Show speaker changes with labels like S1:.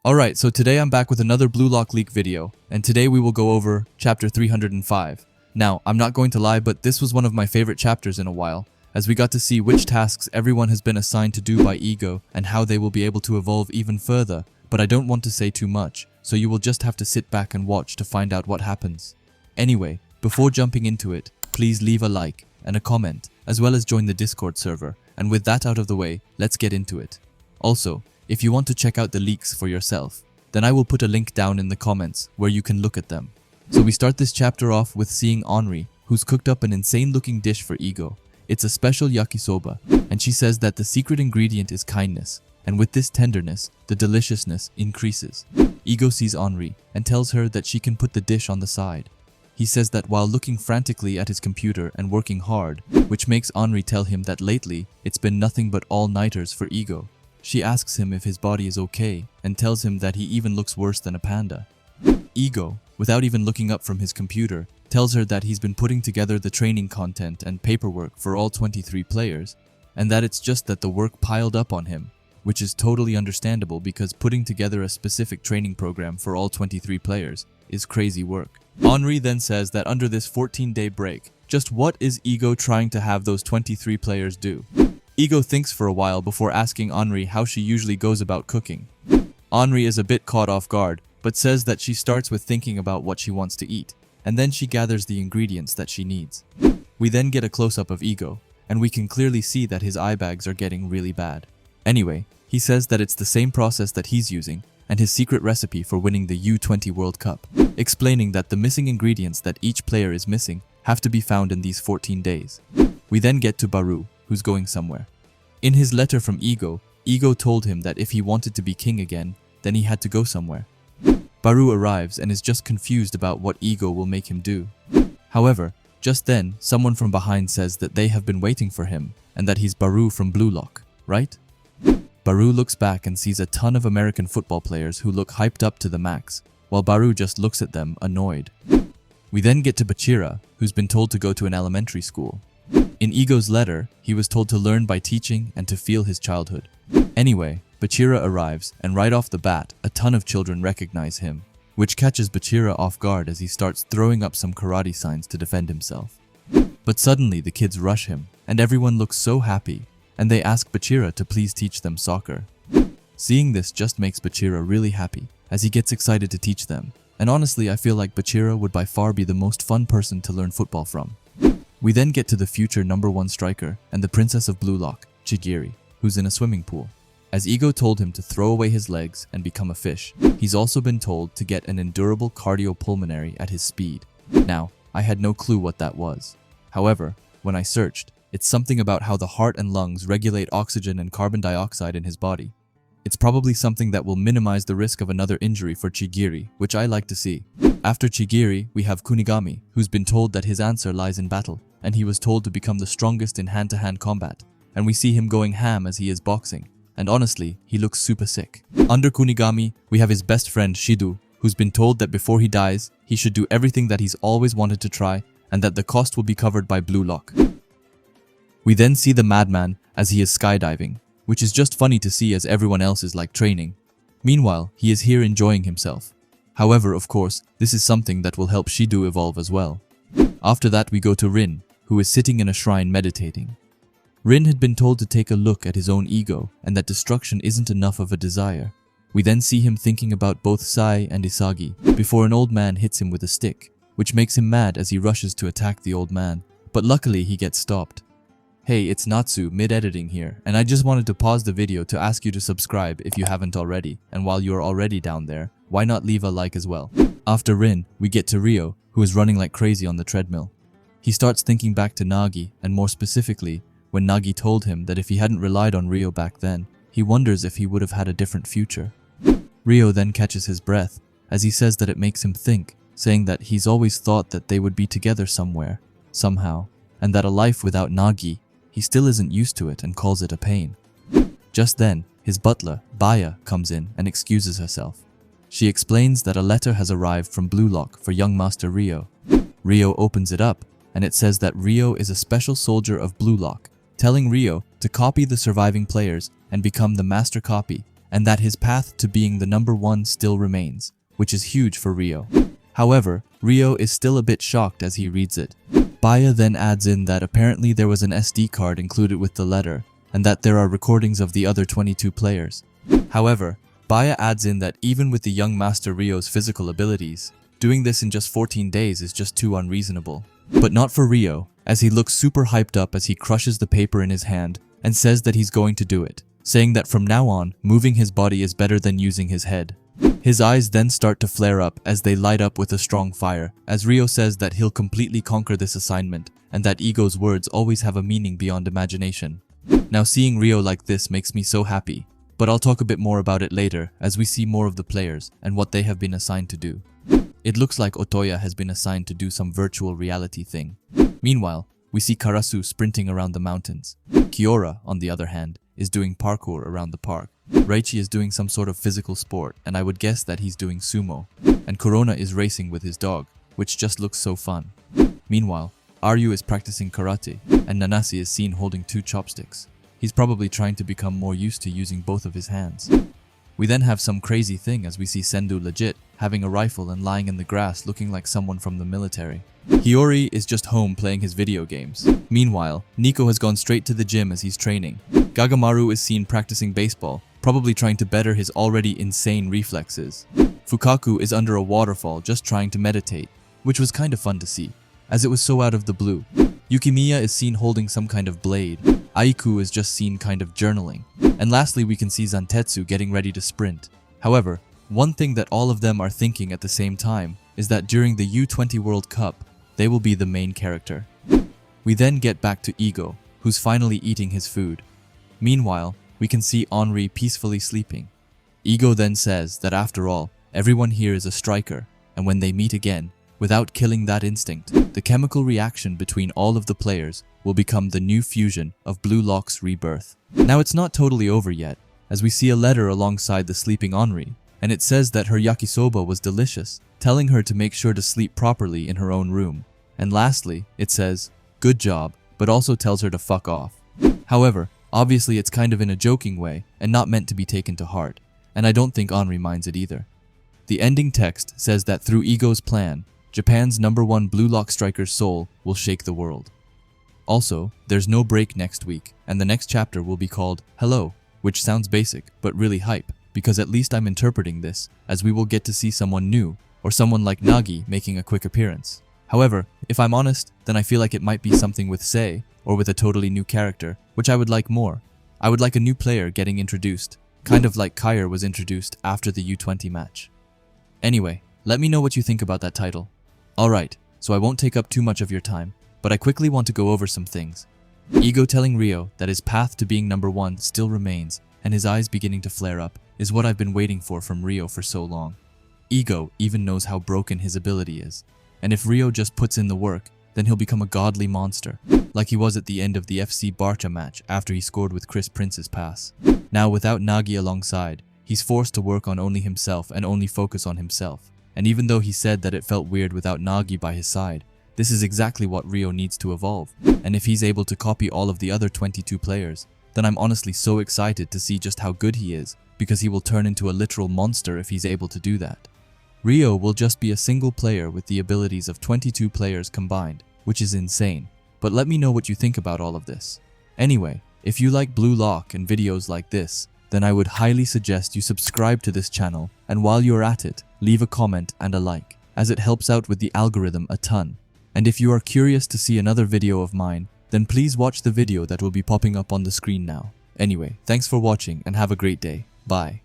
S1: Alright, so today I'm back with another Blue Lock leak video, and today we will go over chapter 305. Now, I'm not going to lie, but this was one of my favorite chapters in a while, as we got to see which tasks everyone has been assigned to do by Ego and how they will be able to evolve even further, but I don't want to say too much, so you will just have to sit back and watch to find out what happens. Anyway, before jumping into it, please leave a like and a comment, as well as join the Discord server, and with that out of the way, let's get into it. Also, if you want to check out the leaks for yourself, then I will put a link down in the comments where you can look at them. So we start this chapter off with seeing Henri, who's cooked up an insane looking dish for Ego. It's a special yakisoba, and she says that the secret ingredient is kindness, and with this tenderness, the deliciousness increases. Ego sees Henri and tells her that she can put the dish on the side. He says that while looking frantically at his computer and working hard, which makes Henri tell him that lately it's been nothing but all-nighters for Ego. She asks him if his body is okay and tells him that he even looks worse than a panda. Ego, without even looking up from his computer, tells her that he's been putting together the training content and paperwork for all 23 players, and that it's just that the work piled up on him, which is totally understandable because putting together a specific training program for all 23 players is crazy work. Henri then says that under this 14-day break, just what is Ego trying to have those 23 players do? Ego thinks for a while before asking Henri how she usually goes about cooking. Henri is a bit caught off guard, but says that she starts with thinking about what she wants to eat, and then she gathers the ingredients that she needs. We then get a close-up of Ego, and we can clearly see that his eye bags are getting really bad. Anyway, he says that it's the same process that he's using, and his secret recipe for winning the U-20 World Cup, explaining that the missing ingredients that each player is missing have to be found in these 14 days. We then get to Baru, who's going somewhere. In his letter from Ego, Ego told him that if he wanted to be king again, then he had to go somewhere. Baru arrives and is just confused about what Ego will make him do. However, just then, someone from behind says that they have been waiting for him and that he's Baru from Blue Lock, right? Baru looks back and sees a ton of American football players who look hyped up to the max, while Baru just looks at them, annoyed. We then get to Bachira, who's been told to go to an elementary school. In Ego's letter, he was told to learn by teaching and to feel his childhood. Anyway, Bachira arrives, and right off the bat, a ton of children recognize him, which catches Bachira off guard as he starts throwing up some karate signs to defend himself. But suddenly the kids rush him, and everyone looks so happy, and they ask Bachira to please teach them soccer. Seeing this just makes Bachira really happy, as he gets excited to teach them, and honestly I feel like Bachira would by far be the most fun person to learn football from. We then get to the future #1 striker and the princess of Blue Lock, Chigiri, who's in a swimming pool. As Ego told him to throw away his legs and become a fish, he's also been told to get an endurable cardiopulmonary at his speed. Now, I had no clue what that was. However, when I searched, it's something about how the heart and lungs regulate oxygen and carbon dioxide in his body. It's probably something that will minimize the risk of another injury for Chigiri, which I like to see. After Chigiri, we have Kunigami, who's been told that his answer lies in battle, and he was told to become the strongest in hand-to-hand combat, and we see him going ham as he is boxing, and honestly, he looks super sick. Under Kunigami, we have his best friend Shidu, who's been told that before he dies, he should do everything that he's always wanted to try, and that the cost will be covered by Blue Lock. We then see the madman as he is skydiving, which is just funny to see as everyone else is like training. Meanwhile, he is here enjoying himself. However, of course, this is something that will help Shidu evolve as well. After that we go to Rin, who is sitting in a shrine meditating. Rin had been told to take a look at his own ego and that destruction isn't enough of a desire. We then see him thinking about both Sai and Isagi before an old man hits him with a stick, which makes him mad as he rushes to attack the old man, but luckily he gets stopped. Hey, it's Natsu mid-editing here, and I just wanted to pause the video to ask you to subscribe if you haven't already, and while you're already down there, why not leave a like as well? After Rin, we get to Ryo, who is running like crazy on the treadmill. He starts thinking back to Nagi, and more specifically, when Nagi told him that if he hadn't relied on Ryo back then, he wonders if he would have had a different future. Ryo then catches his breath, as he says that it makes him think, saying that he's always thought that they would be together somewhere, somehow, and that a life without Nagi, he still isn't used to it and calls it a pain. Just then, his butler, Baya, comes in and excuses herself. She explains that a letter has arrived from Blue Lock for young Master Ryo. Ryo opens it up, and it says that Ryo is a special soldier of Blue Lock, telling Ryo to copy the surviving players and become the master copy, and that his path to being the number one still remains, which is huge for Ryo. However, Ryo is still a bit shocked as he reads it. Baya then adds in that apparently there was an SD card included with the letter, and that there are recordings of the other 22 players. However, Baya adds in that even with the young Master Ryo's physical abilities, doing this in just 14 days is just too unreasonable. But not for Ryo, as he looks super hyped up as he crushes the paper in his hand and says that he's going to do it, saying that from now on, moving his body is better than using his head. His eyes then start to flare up as they light up with a strong fire, as Ryo says that he'll completely conquer this assignment and that Ego's words always have a meaning beyond imagination. Now seeing Ryo like this makes me so happy, but I'll talk a bit more about it later as we see more of the players and what they have been assigned to do. It looks like Otoya has been assigned to do some virtual reality thing. Meanwhile, we see Karasu sprinting around the mountains. Kiora, on the other hand, is doing parkour around the park. Reichi is doing some sort of physical sport, and I would guess that he's doing sumo. And Corona is racing with his dog, which just looks so fun. Meanwhile, Aryu is practicing karate, and Nanase is seen holding 2 chopsticks. He's probably trying to become more used to using both of his hands. We then have some crazy thing as we see Sendu legit having a rifle and lying in the grass looking like someone from the military. Hiyori is just home playing his video games. Meanwhile, Nico has gone straight to the gym as he's training. Gagamaru is seen practicing baseball, probably trying to better his already insane reflexes. Fukaku is under a waterfall just trying to meditate, which was kind of fun to see, as it was so out of the blue. Yukimiya is seen holding some kind of blade. Aiku is just seen kind of journaling. And lastly, we can see Zantetsu getting ready to sprint. However, one thing that all of them are thinking at the same time is that during the U-20 World Cup, they will be the main character. We then get back to Ego, who's finally eating his food. Meanwhile, we can see Henri peacefully sleeping. Ego then says that after all, everyone here is a striker, and when they meet again, without killing that instinct, the chemical reaction between all of the players will become the new fusion of Blue Lock's rebirth. Now it's not totally over yet, as we see a letter alongside the sleeping Henri, and it says that her yakisoba was delicious, telling her to make sure to sleep properly in her own room. And lastly, it says, "Good job," but also tells her to fuck off. However, obviously it's kind of in a joking way and not meant to be taken to heart, and I don't think Henri minds it either. The ending text says that through Ego's plan, Japan's #1 Blue Lock striker's soul will shake the world. Also, there's no break next week, and the next chapter will be called Hello, which sounds basic, but really hype, because at least I'm interpreting this as we will get to see someone new, or someone like Nagi making a quick appearance. However, if I'm honest, then I feel like it might be something with Sei, or with a totally new character, which I would like more. I would like a new player getting introduced, kind of like Kyer was introduced after the U-20 match. Anyway, let me know what you think about that title. Alright, so I won't take up too much of your time, but I quickly want to go over some things. Ego telling Ryo that his path to being #1 still remains, and his eyes beginning to flare up, is what I've been waiting for from Ryo for so long. Ego even knows how broken his ability is, and if Ryo just puts in the work, then he'll become a godly monster, like he was at the end of the FC Barca match after he scored with Chris Prince's pass. Now without Nagi alongside, he's forced to work on only himself and only focus on himself. And even though he said that it felt weird without Nagi by his side, this is exactly what Ryo needs to evolve, and if he's able to copy all of the other 22 players, then I'm honestly so excited to see just how good he is, because he will turn into a literal monster if he's able to do that. Ryo will just be a single player with the abilities of 22 players combined, which is insane, but let me know what you think about all of this. Anyway, if you like Blue Lock and videos like this, then I would highly suggest you subscribe to this channel, and while you're at it, leave a comment and a like, as it helps out with the algorithm a ton. And if you are curious to see another video of mine, then please watch the video that will be popping up on the screen now. Anyway, thanks for watching and have a great day. Bye.